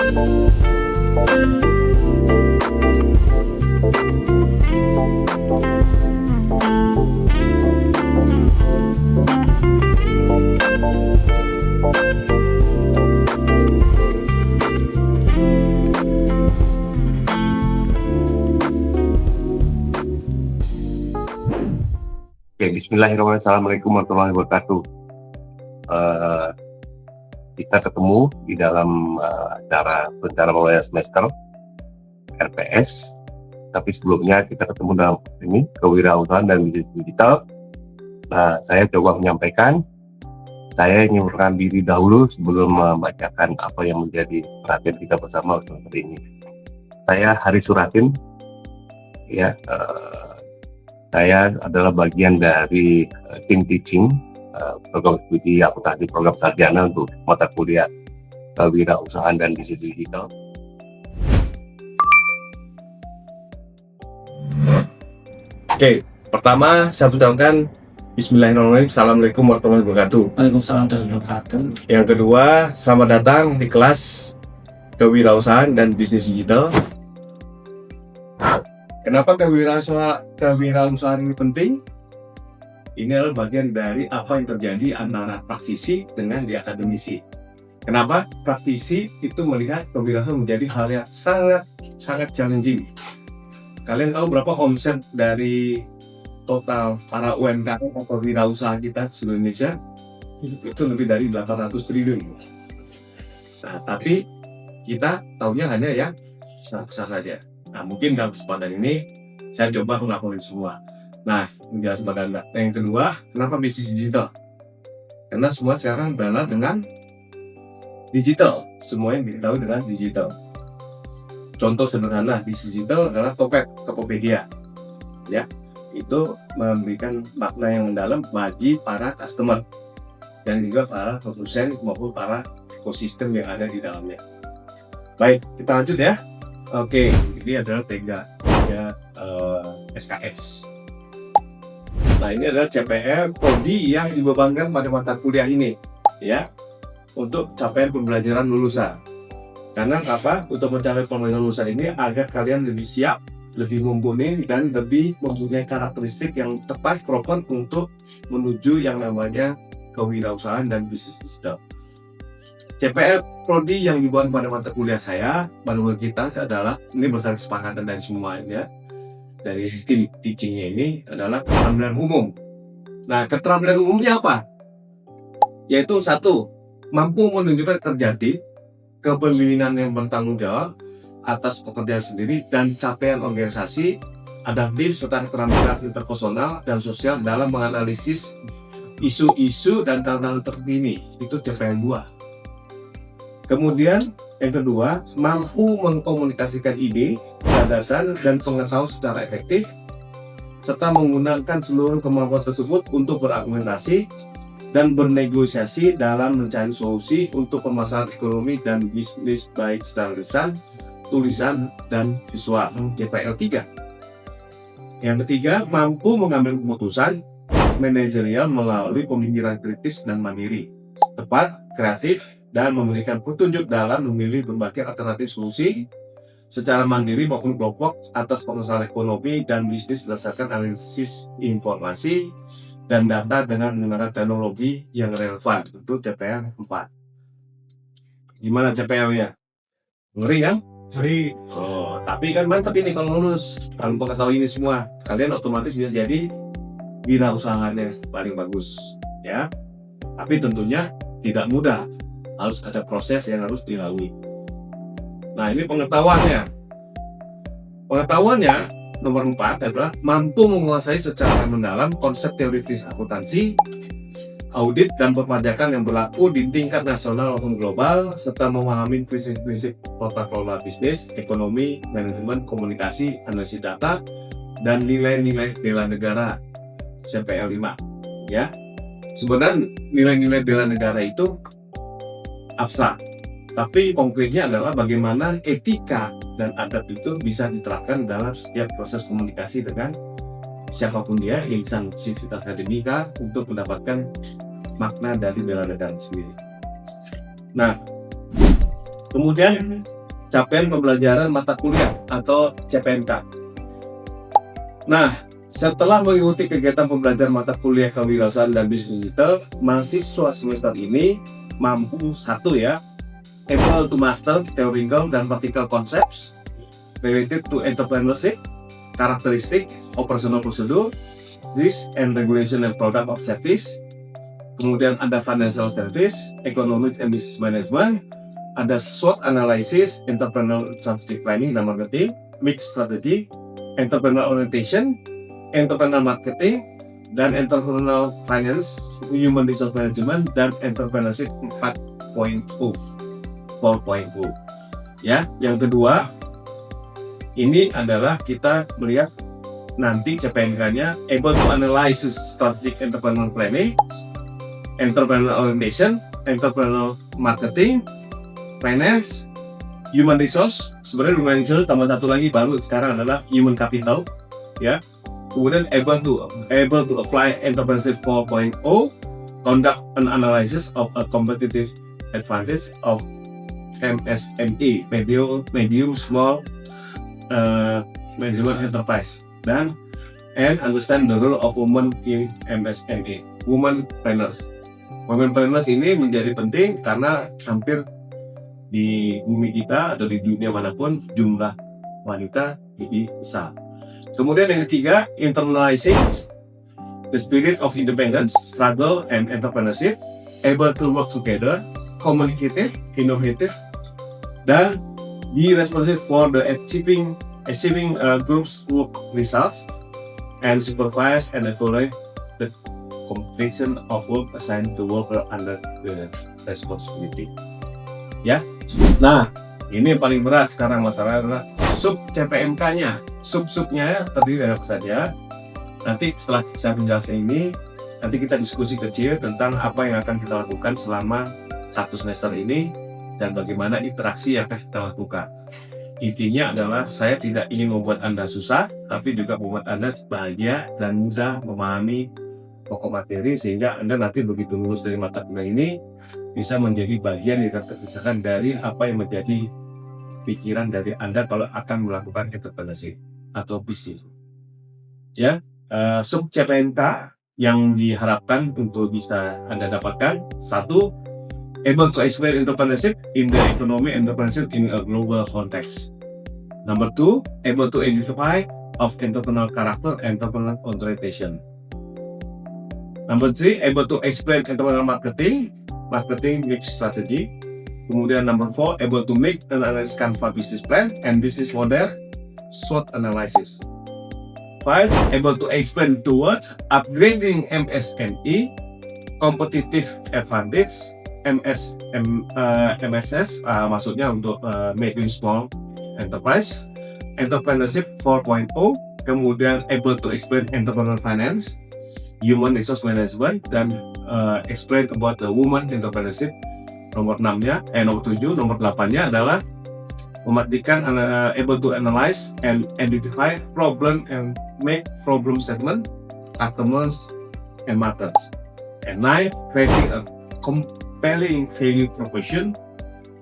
Oke, bismillahirrahmanirrahim. Assalamualaikum warahmatullahi wabarakatuh. Kita ketemu di dalam acara rencana pembayaran semester RPS. Tapi sebelumnya kita ketemu dalam ini kewirausahaan dan bisnis digital. Nah, saya coba menyampaikan, saya ingin memperkenalkan diri dahulu sebelum membacakan apa yang menjadi perhatian kita bersama untuk hari ini. Saya Haris Suratin, ya. Saya adalah bagian dari tim teaching program studi akuntansi program sarjana untuk mata kuliah kewirausahaan dan bisnis digital. Oke, pertama saya ucapkan Bismillahirrahmanirrahim. Assalamualaikum warahmatullahi wabarakatuh. Waalaikumsalam warahmatullahi wabarakatuh. Yang kedua, selamat datang di kelas kewirausahaan dan bisnis digital. Kenapa kewirausahaan ini penting? Ini adalah bagian dari apa yang terjadi antara praktisi dengan di akademisi. Kenapa? Praktisi itu melihat kewirausahaan menjadi hal yang sangat challenging. Kalian tahu berapa omset dari total para UMKM atau wirausaha kita seluruh Indonesia? Itu lebih dari 800 triliun. Nah, tapi kita tahunya hanya yang besar-besar saja. Nah, mungkin dalam kesempatan ini saya coba ngelakuin semua. Nah, menjelaskan pada Anda. Yang kedua, kenapa bisnis digital? Karena semua sekarang berjalan dengan digital. Semua yang diketahui dengan digital. Contoh sederhana bisnis digital adalah Tokopedia. Ya, itu memberikan makna yang mendalam bagi para customer dan juga para produsen maupun para ekosistem yang ada di dalamnya. Baik, kita lanjut ya. Oke, ini adalah tiga SKS. Nah, ini adalah CPR prodi yang dibebankan pada mata kuliah ini, ya, untuk capaian pembelajaran lulusan. Karena apa? Untuk mencapai pembelajaran lulusan ini agar kalian lebih siap, lebih mumpuni dan lebih mempunyai karakteristik yang tepat proper untuk menuju yang namanya kewirausahaan dan bisnis digital. CPR prodi yang dibuat pada mata kuliah saya, pada kuliah kita adalah, ini berdasarkan kesepakatan dari semuanya, dari tim teachingnya ini adalah keterampilan umum. Nah, keterampilan umumnya apa? Yaitu satu, mampu menunjukkan kerja tim, kepemimpinan yang bertanggung jawab atas pekerjaan sendiri dan capaian organisasi, adaptif serta keterampilan interpersonal dan sosial dalam menganalisis isu-isu dan tantangan terkini. Itu CPR 2. Kemudian yang kedua, mampu mengkomunikasikan ide, gagasan, dan pengetahuan secara efektif, serta menggunakan seluruh kemampuan tersebut untuk berargumentasi dan bernegosiasi dalam mencari solusi untuk permasalahan ekonomi dan bisnis baik secara lisan, tulisan, dan visual. CPL 3. Yang ketiga, mampu mengambil keputusan manajerial melalui pemikiran kritis dan mandiri, tepat, kreatif, dan memberikan petunjuk dalam memilih berbagai alternatif solusi secara mandiri maupun kelompok atas permasalahan ekonomi dan bisnis berdasarkan analisis informasi dan data dengan menggunakan teknologi yang relevan. Itu CPL 4. Gimana CPL-nya? Ngeri kan? Ngeri. Oh, tapi kan mantap ini kalau lulus. Kalau mengetahui ini semua, kalian otomatis bisa jadi wirausahawannya paling bagus, ya. Tapi tentunya tidak mudah. Harus ada proses yang harus dilalui. Nah, ini pengetahuannya. Pengetahuannya nomor 4 adalah mampu menguasai secara mendalam konsep teoritis akuntansi, audit dan perpajakan yang berlaku di tingkat nasional maupun global, serta memahami prinsip-prinsip tata kelola bisnis, ekonomi, manajemen, komunikasi, analisis data, dan nilai-nilai bela negara. CPL 5. Ya. Sebenarnya nilai-nilai bela negara itu abstrak, tapi konkretnya adalah bagaimana etika dan adab itu bisa diterapkan dalam setiap proses komunikasi dengan siapapun dia, insan sivitas akademika, untuk mendapatkan makna dari bela negara sendiri. Nah, kemudian capaian pembelajaran mata kuliah atau CPMK. Nah, setelah mengikuti kegiatan pembelajaran mata kuliah kewirausahaan dan bisnis digital, mahasiswa semester ini mampu able to master theoretical dan practical concepts related to entrepreneurship, characteristic, operational procedure, risk and regulation and product of service. Kemudian ada financial service, economics and business management, ada SWOT analysis, entrepreneurial strategic planning dan marketing, mixed strategy, entrepreneurial orientation, entrepreneurial marketing, dan entrepreneurial finance, human resource management, dan entrepreneurship 4.0. Ya, yang kedua ini adalah kita melihat nanti CPMK-nya able to analyze strategic entrepreneurial planning, entrepreneurial orientation, entrepreneurial marketing, finance, human resource. Sebenarnya human resource tambah satu lagi baru sekarang adalah human capital, ya. Kemudian able to apply entrepreneurship 4.0, conduct an analysis of a competitive advantage of MSME, medium small management enterprise, and understand the role of women in MSME, womenpreneurs. Womenpreneurs ini menjadi penting karena hampir di bumi kita atau di dunia manapun jumlah wanita lebih besar. Kemudian yang ketiga, internalizing the spirit of independence, struggle, and entrepreneurship, able to work together, communicative, innovative, dan be responsible for the achieving groups work results, and supervise and evaluate the completion of work assigned to worker under the responsibility. Ya, nah ini yang paling berat sekarang masalah adalah sub CPMK-nya. Sub-subnya terdiri dari apa saja. Nanti setelah saya menjelaskan ini, nanti kita diskusi kecil tentang apa yang akan kita lakukan selama 1 semester ini dan bagaimana interaksi yang akan kita lakukan. Intinya adalah saya tidak ingin membuat Anda susah, tapi juga membuat Anda bahagia dan mudah memahami pokok materi sehingga Anda nanti begitu lulus dari mata kuliah ini bisa menjadi bagian yang terpisahkan dari apa yang menjadi pikiran dari Anda kalau akan melakukan entrepreneurship atau bisnis. Ya, sub CPMK yang diharapkan untuk bisa Anda dapatkan: 1. Able to explain entrepreneurship in the economy entrepreneurship in a global context. Number 2, able to identify of entrepreneurial character and entrepreneurial orientation. Number 3, able to explain entrepreneurial marketing mixed strategy. Kemudian number 4, able to make and analyze Canva business plan and business model SWOT analysis. 5, able to explain towards upgrading MSME, competitive advantage, MSS, maksudnya untuk medium small enterprise, entrepreneurship 4.0, kemudian able to explain entrepreneurial finance, human resource management, dan explain about the woman entrepreneurship. Nomor 6-nya, nomor 7, nomor 8-nya adalah memastikan able to analyze and identify problem and make problem statement, customers and markets. And 9, creating a compelling value proposition,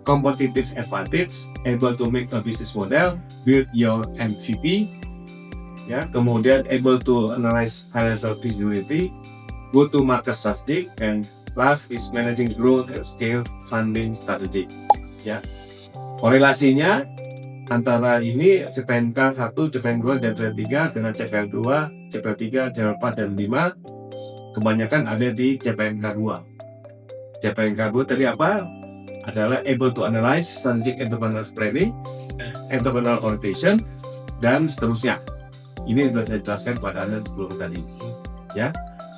competitive advantage, able to make a business model, build your MVP, ya, kemudian able to analyze financial feasibility, go to market strategy, and last is managing growth and scale funding strategy. Ya, korelasinya antara ini CPMK 1, CPMK 2, dan CPMK 3 dengan CPMK 2, CPMK 3, CPMK 4, dan 5 kebanyakan ada di CPMK 2. CPMK 2 tadi apa? Adalah able to analyze strategic entrepreneurial planning, entrepreneurial orientation, dan seterusnya. Ini sudah saya jelaskan pada Anda sebelum tadi, ya.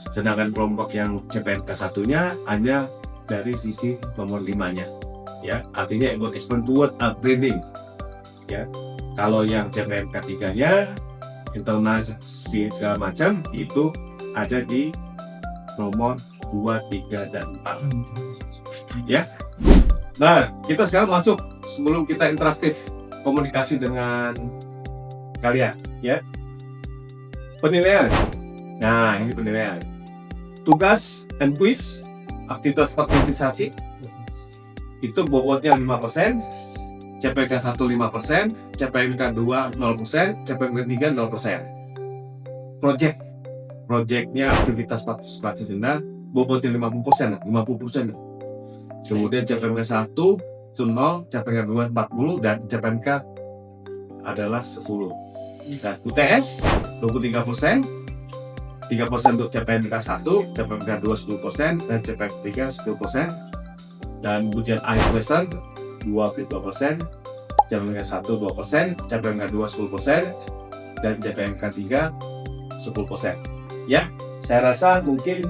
Sedangkan kelompok yang CPMK 1-nya hanya dari sisi nomor 5-nya, ya. Artinya able to explain toward upgrading, ya. Kalau yang CPMK 3-nya internal segala macam itu ada di nomor 2, 3, dan 4, ya. Nah, kita sekarang masuk sebelum kita interaktif komunikasi dengan kalian, ya. Penilaian. Nah, ini penilaian. Tugas and quiz, aktivitas partisipasi itu bobotnya 5%, CPMK 1 5%, CPMK 2 0%, CPMK 3 0%. Projectnya aktivitas partisipasi denda bobotnya 50%. Kemudian CPMK 1 itu 0, CPMK 2 40, dan CPMK adalah 10. Dan UTS 23%, 3% untuk CPMK 1, CPMK 2 10%, dan CPMK 3 10%. Dan ujian akhir semester 22%, CPMK 1 2%, CPMK 2 10%, dan CPMK 3 10%. Ya, saya rasa mungkin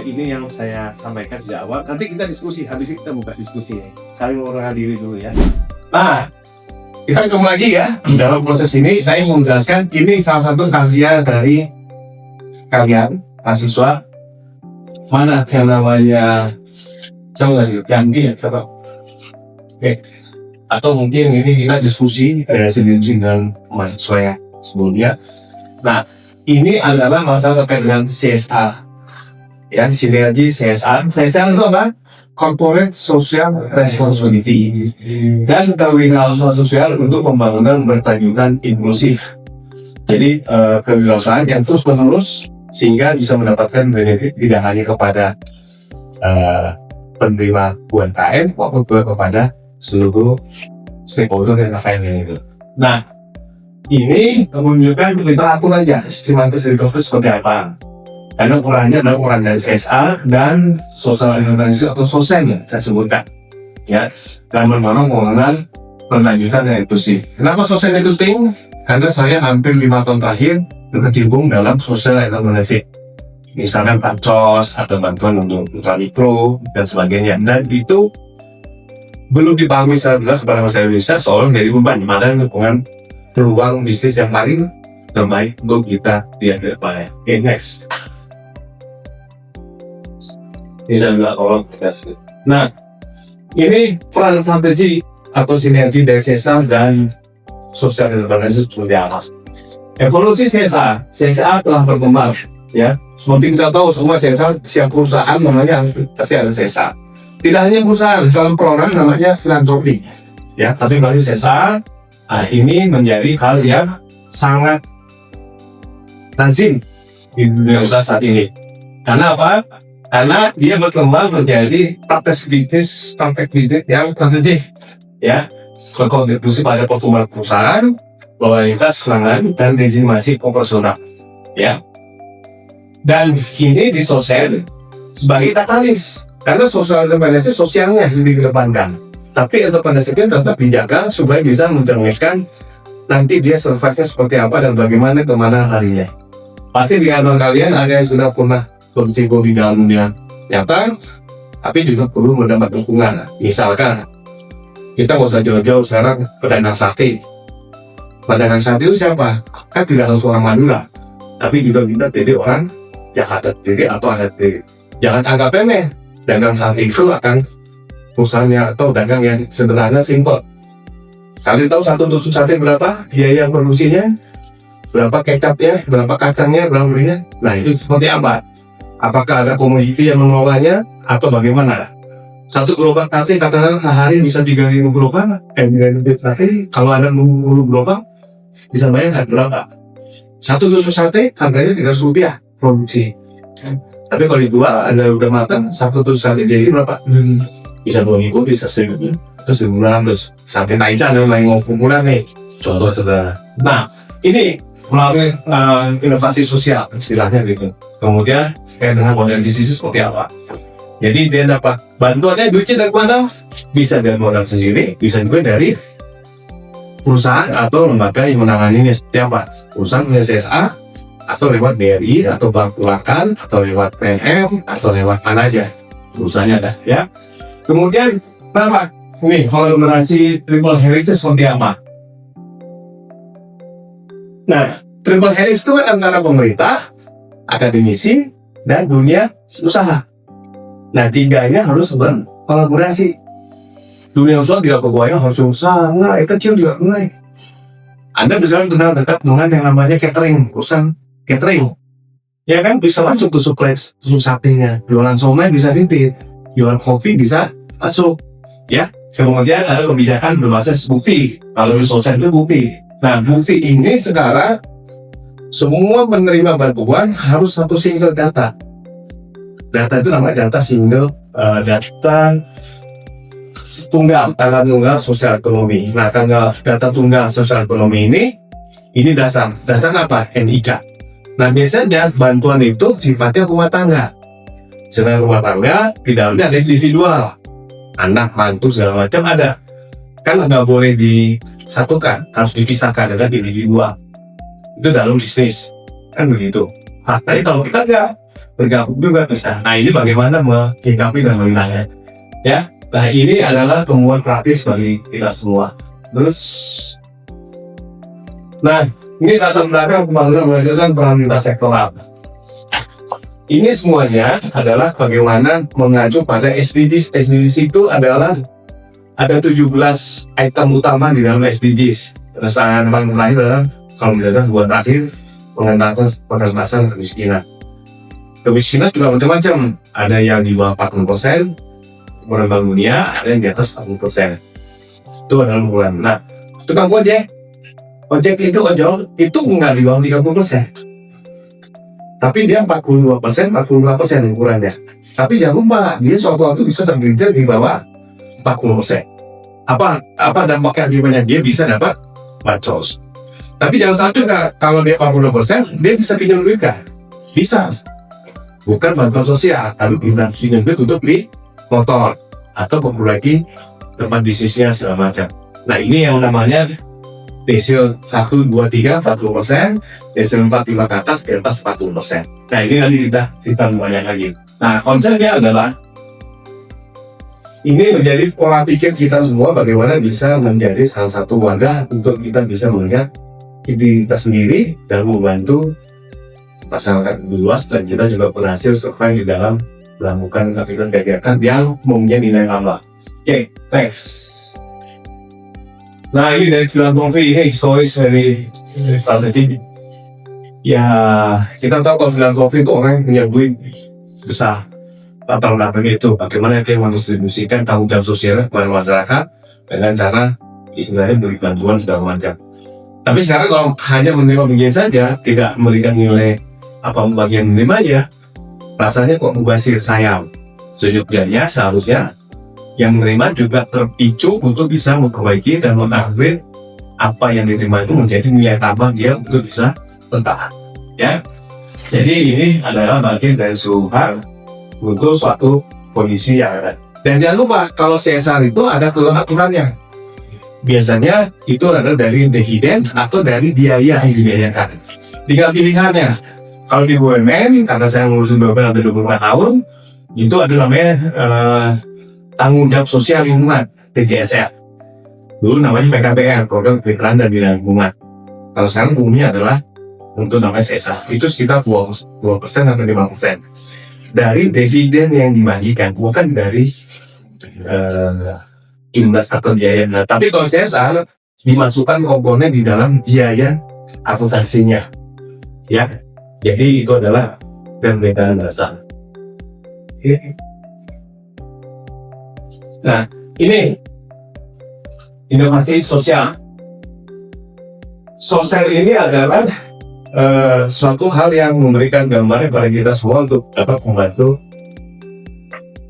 ini yang saya sampaikan sejak awal. Nanti kita diskusi, habis itu kita buka diskusi. Saling mengenal diri dulu ya. Nah, kita ketemu lagi ya. Dalam proses ini saya mau menjelaskan, ini salah satu karya dari kalian mahasiswa. Mana yang namanya Yandi ya, siapa? Oke. Atau mungkin ini kita diskusi sendiri dengan mahasiswa ya sebelumnya. Nah, ini adalah masalah terkait dengan CSA. Ya, di sini lagi CSA. CSA itu apa? Corporate Social Responsibility, dan kewirausahaan sosial untuk pembangunan berkelanjutan inklusif. Jadi kewirausahaan yang terus menerus sehingga bisa mendapatkan benefit tidak hanya kepada penerima UMKM maupun juga kepada seluruh stakeholder yang lainnya itu. Nah, ini menunjukkan kita atur aja sistematis itu seperti apa. Karena ukurannya adalah ukuran dari CSA dan social organisasi atau sosial yang saya sebutkan, ya, dan mendorong pembangunan berkelanjutan yang inklusif. Kenapa sosial itu penting? Karena saya hampir 5 tahun terakhir berkecimpung dalam social organisasi, misalkan bansos atau bantuan untuk ultramikro dan sebagainya. Dan itu belum dipahami secara jelas pada masyarakat Indonesia soal dari beban mana lingkungan peluang bisnis yang paling terbaik untuk kita lihat ke depannya. Oke, next. Bisa juga tolong. Nah, ini peran strategi atau sinergi dari CSA dan sosial organisasi seperti apa? Evolusi CSA telah berkembang, ya. Seperti kita tahu semua CSA, setiap perusahaan namanya pasti ada CSA. Tidak hanya perusahaan, dalam program namanya filantropi, ya. Tapi kalau CSA, ini menjadi hal yang sangat lazim di dunia usaha saat ini. Karena apa? Karena dia berkembang menjadi praktek bisnis yang strategik, ya, berkontribusi pada pertumbuhan perusahaan, loyalitas pelanggan, dan legitimasi operasional, ya. Dan ini disosial sebagai katalis, karena sosial entrepreneurship sosialnya yang dikedepankan, tapi entrepreneurship tetap dijaga supaya bisa mencerminkan nanti dia survive-nya seperti apa dan bagaimana kemana harinya. Pasti di antara kalian ada yang sudah pernah berkecimpung di dalam dunia nyata, tapi juga perlu mendapat dukungan. Misalkan kita nggak usah jauh-jauh sekarang pedagang sate. Pedagang sate itu siapa? Kan tidak harus orang Madura, tapi juga kita jadi orang Jakarta sendiri atau ada di. Jangan anggap remeh. Dagang sate itu akan usahanya atau dagang yang sederhana, simple. Kalian tahu satu tusuk sate berapa? Biaya produksinya? Berapa kecapnya? Berapa kacangnya? Berapa belinya? Nah, itu seperti apa? Apakah ada komoditi yang mengelolanya atau bagaimana? Satu gerobak sate katakan sehari bisa 3.000 gerobak, 3.000 sate. Kalau ada 10 gerobak bisa bayar berapa? Satu tusuk sate harganya Rp300 produksi. Tapi kalau dijual ada udah matang, satu tusuk sate jadi berapa? Bisa 2.000, bisa 1.000, terus 1.500. Sampai naikkan dan naik kumpulan nih. Contoh sederhana. Nah, ini melalui inovasi sosial istilahnya gitu. Kemudian kayak dengan model bisnis seperti apa? Jadi dia dapat bantuannya, duitnya dari mana? Bisa dari modal sendiri, bisa juga dari perusahaan atau lembaga yang menanganinya seperti apa? Perusahaan punya CSA atau lewat BRI atau Bank Pulakan atau lewat PNM atau lewat mana aja perusahaannya ada, ya. Kemudian apa? Nih kolaborasi triple helix seperti apa? Nah, triple helix itu kan antara pemerintah, akademisi, dan dunia usaha. Nah, tiganya harus berkolaborasi. Dunia usaha tidak bergoyang harus usaha, enggak, kecil juga mulai. Anda bisa kenal dekat dengan yang namanya catering, urusan catering. Ya kan, bisa masuk ke suplai satenya. Jualan somai bisa titip, jualan kopi bisa masuk. Ya, Kemudian ada kebijakan berbasis bukti. Kalau di sosial itu bukti. Nah, bukti ini sekarang semua penerima bantuan harus satu single data. Data itu namanya data single, data tunggal sosial ekonomi. Nah, data tunggal sosial ekonomi ini dasar apa? NIK. Nah, biasanya bantuan itu sifatnya rumah tangga. Sedangkan rumah tangga di dalamnya ada individual, anak, mantu, segala macam ada. Kan nggak boleh disatukan, harus dipisahkan dengan individual. Itu dalam bisnis, kan begitu. Tapi kalau kita nggak bergabung juga bisa. Nah, ini bagaimana menyikapi dan melihatnya, ya. Nah, ini adalah temuan praktis bagi kita semua. Terus, nah, ini latar belakang pembangunan melanjutkan peran lintas sektoral. Ini semuanya adalah bagaimana mengacu pada SDGs. SDGs itu adalah ada 17 item utama di dalam SDGs. Keresahan paling terakhir adalah kalau berdasarkan buat terakhir pengentasan kemiskinan. Kemiskinan juga macam-macam. Ada yang di bawah 40%, menembang dunia, ada yang di atas 40%. Itu adalah ukuran. Nah, tukang ojek itu ojol itu nggak di bawah 30%. Tapi dia 45% ukurannya. Tapi jangan lupa, dia suatu waktu bisa tergelincir di bawah 40%. Apa dampaknya gimana? Dia bisa dapat bansos. Tapi jangan satu nggak, kalau dia 40%, dia bisa pinjam duit kan? Bisa. Bukan bantuan sosial, tapi pinjam duit untuk beli motor atau memperbaiki tempat bisnisnya segala macam. Nah, ini yang namanya desil 1, 2, 3, 40%, desil 4, 5 ke atas 40%. Nah, ini nanti kita cerita banyak lagi. Nah, konsepnya adalah ini menjadi pola pikir kita semua bagaimana bisa menjadi salah satu wadah untuk kita bisa melihat diri kita sendiri dan membantu masyarakat luas, dan kita juga berhasil survive di dalam melakukan kegiatan yang mempunyai nilai tambah. Oke, next. Nah, ini dari filantropi, ini historis dari strategi. Ya, kita tahu kalau filantropi itu orang yang punya duit besar. Latar belakangnya itu bagaimana dia mendistribusikan tanggung jawab sosial kepada masyarakat dengan cara istilahnya beri bantuan segala macam. Tapi sekarang kalau hanya menerima bagian saja, tidak memberikan nilai apa bagian menerimanya, rasanya kok mubazir, sayang. Sejujurnya seharusnya yang menerima juga terpicu untuk bisa memperbaiki dan mengupgrade apa yang diterima itu menjadi nilai tambah dia untuk bisa bertahan. Ya, jadi ini adalah bagian dari suruhan untuk suatu kondisi yang ada. Dan jangan lupa kalau CSR itu ada aturannya. Biasanya itu adalah dari dividen atau dari biaya yang dibiayakan. Tinggal pilihannya. Kalau di BUMN, karena saya ngurusin BUMN ada 25 tahun, itu ada namanya tanggung jawab sosial lingkungan, TJSL. Dulu namanya PKPR, Program Kemitraan dan Bina Lingkungan. Kalau sekarang umumnya adalah untuk namanya CSR. Itu sekitar 2% sampai 5%. Dari dividen yang dibagikan, bukan dari jumlah status biaya. Nah, tapi kalau CSR dimasukkan komponen di dalam biaya akuntansinya, ya. Jadi itu adalah perbedaan dasar. Nah, ini inovasi sosial. Sosial ini adalah suatu hal yang memberikan gambaran pada kita semua untuk dapat membantu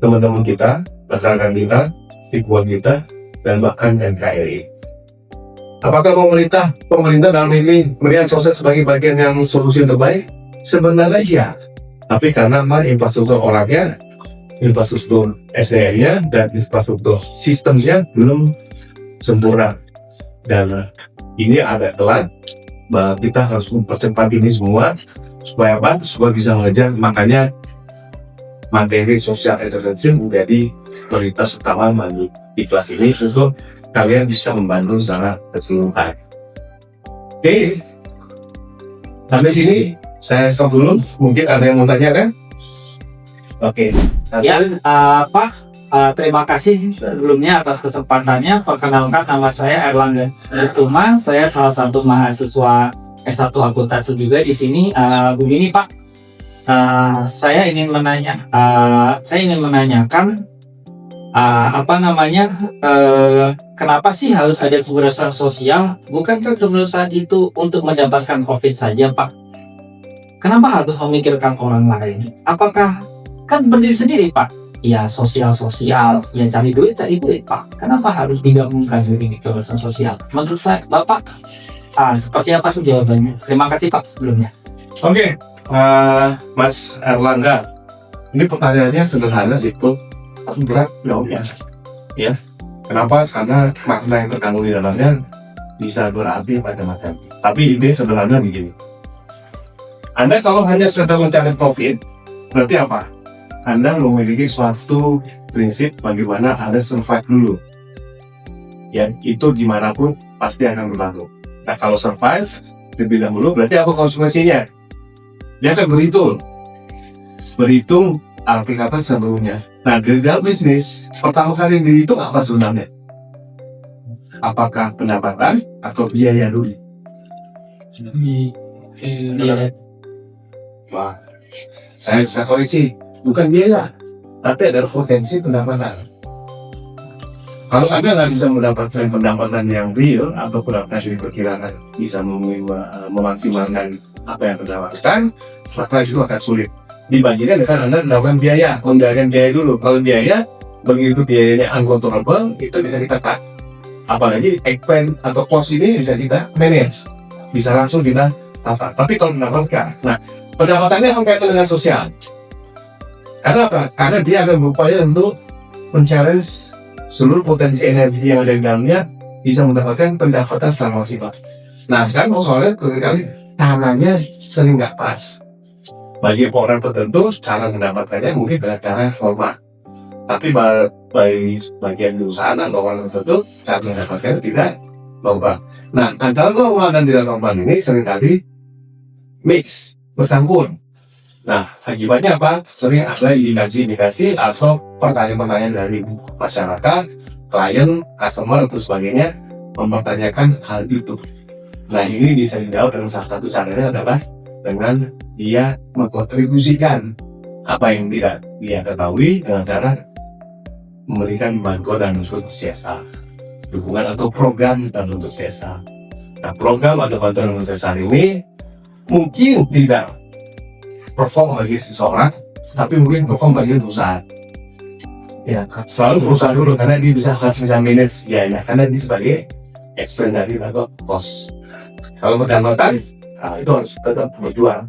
teman-teman kita, masyarakat kita, lingkungan kita, dan bahkan NKRI. Apakah pemerintah dalam ini melihat sosial sebagai bagian yang solusi terbaik? Sebenarnya iya, tapi karena infrastruktur orangnya, infrastruktur SDM-nya, dan infrastruktur sistemnya belum sempurna, dan ini agak telat. Bahwa kita harus mempercepat ini semua supaya apa? Supaya bisa mengejar. Makanya materi sosial intervention menjadi prioritas utama di kelas ini, untuk kalian bisa membantu secara keseluruhan. Oke, sampai sini saya stop dulu. Mungkin ada yang mau tanya kan? Oke. Ya, terima kasih sebelumnya atas kesempatannya. Perkenalkan, nama saya Erlangga Utuma. Saya salah satu mahasiswa S1 akuntansi juga di sini. Begini Pak, saya ingin menanyakan apa namanya, kenapa sih harus ada kewirausahaan sosial? Bukankah kewirausahaan itu untuk mendapatkan profit saja, Pak? Kenapa harus memikirkan orang lain? Apakah kan berdiri sendiri, Pak? Ya sosial, ya cari duit, Pak. Kenapa harus digabungkan ini kewirausahaan sosial? Menurut saya, Bapak, seperti apa sih jawabannya? Terima kasih, Pak, sebelumnya. Oke, Mas Erlangga, ini pertanyaannya sederhana sih, Bro. Tapi berat jawabnya. Ya, kenapa? Karena makna yang terkandung di dalamnya bisa berarti macam-macam. Tapi ide sederhana begini. Anda kalau hanya sekedar mencari profit, berarti apa? Anda memiliki suatu prinsip bagaimana Anda survive dulu. Ya, itu dimanapun pasti akan berlaku. Nah, kalau survive terlebih dahulu, berarti apa konsekuensinya? Dia akan berhitung arti kata sebelumnya. Nah, di dalam bisnis, pertama kali yang dihitung apa sebenarnya? Apakah pendapatan atau biaya dulu? Wah, saya bisa koreksi, bukan biaya, tapi ada potensi pendapatan. Kalau Anda nggak bisa mendapatkan pendapatan yang real atau pendapatan yang diperkirakan bisa memaksimalkan apa yang Anda dapatkan, maka itu akan sulit. Dibandingkan dengan Anda melakukan biaya, mengendalikan biaya dulu. Kalau biaya, begitu biayanya uncontrollable, itu bisa kita cut. Apalagi expense atau cost ini bisa kita manage, bisa langsung kita tata. Tapi kalau mendapatkan, nah pendapatannya akan kaitan dengan sosial. Karena apa? Karena dia akan berupaya untuk men-challenge seluruh potensi energi yang ada di dalamnya, bisa mendapatkan pendapatan secara maksimal. Nah sekarang soalnya kali caranya sering nggak pas. Bagi orang tertentu, cara mendapatkannya mungkin dengan cara normal. Tapi bagi bagian perusahaan atau orang tertentu, cara mendapatkannya tidak normal. Nah, antara normal dan tidak normal ini seringkali mix, bercampur. Nah, akibatnya apa? Sering ada indikasi-indikasi atau pertanyaan-pertanyaan dari masyarakat, klien, customer, dan sebagainya mempertanyakan hal itu. Nah, ini bisa dijawab dengan salah satu caranya adalah dengan dia mengkontribusikan apa yang tidak dia ketahui dengan cara memberikan bantuan dan bentuk CSR, dukungan atau program dan bentuk CSR. Nah, program atau bantuan dan bentuk CSR ini mungkin tidak perform bagi seseorang, tapi mungkin perform bagi perusahaan. Ya, selalu perusahaan dulu karena dia harus bisa manage biayanya, karena dia sebagai expense dari atau cost. Kalau pendapatan, nah, itu harus tetap berjuang.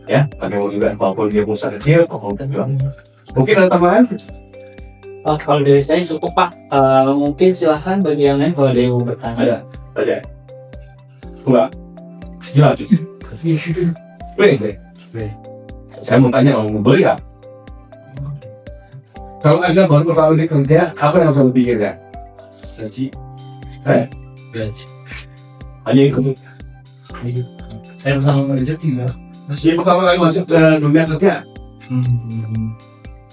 Ya, bagaimana juga walaupun dia perusahaan kecil, kita jual. Mungkin ada tambahan? Kalau dari saya cukup, Pak. Mungkin silahkan bagi yang lain kalau ada yang mau bertanya. Ada. Enggak. Gila, cuy. Boleh. Saya mau tanya, mau beli nggak? Kalau Anda baru pertama kali kerja, apa yang harus pikirkan? Gaji. Gaji. Hanya itu. Saya sama rezeki nggak? Masih pertama kali masuk ke dunia kerja.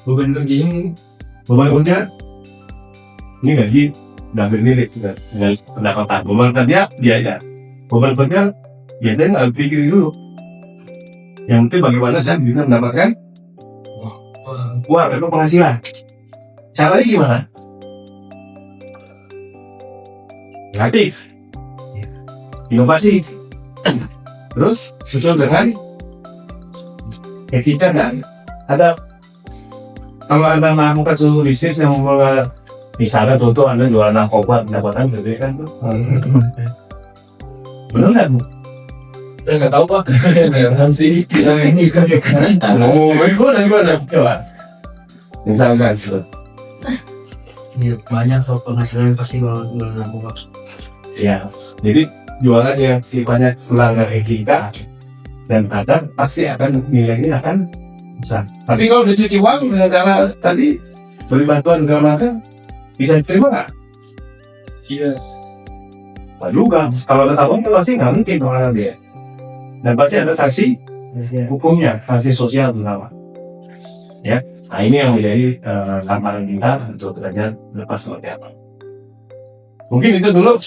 Beban kerjanya, Beban kerja. Ini gaji. Dapat milik dengan pendapatan. Beban kerja biaya. Beban kerja biaya nggak pikir dulu. Yang penting bagaimana saya bisa mendapatkan uang atau penghasilan. Caranya gimana? Kreatif, inovasi, terus susul dengan etika dan ada. Kalau Anda melakukan suatu bisnis yang misalnya contoh Anda jualan narkoba, pendapatan gede kan tuh. Benar nggak, Bu? saya nggak tahu, Pak. Yang sih yang ini kan gimana? Coba. Misalkan, banyak kalau penghasilan pasti kalau jualan narkoba. ya. Jadi jualan yang sifatnya melanggar etika dan kadang pasti akan nilainya akan besar. Tapi kalau udah cuci uang dengan cara tadi beri bantuan segala macam, bisa diterima nggak? Yes. Nggak juga. Kalau ketahuan pasti nggak mungkin orang dia. Dan pasti ada sanksi hukumnya, sanksi sosial terutama. Ya, nah ini yang menjadi lamaran kita untuk belajar lepas seperti apa. Mungkin itu dulu.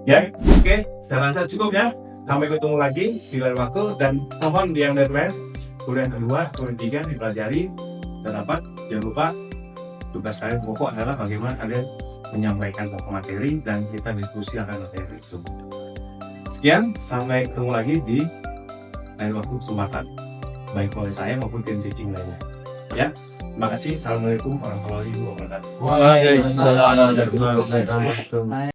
Ya, oke, saya rasa cukup ya. Sampai ketemu lagi di lain waktu dan mohon di yang kuliah kedua, kuliah 3 dipelajari dan dapat. Jangan lupa tugas kalian pokok adalah bagaimana kalian menyampaikan pokok materi dan kita diskusi akan materi tersebut. Sekian, sampai ketemu lagi di lain waktu kesempatan, baik oleh saya maupun tim teaching lainnya. Ya, terima kasih. Assalamualaikum warahmatullahi wabarakatuh. Waalaikumsalam warahmatullahi wabarakatuh.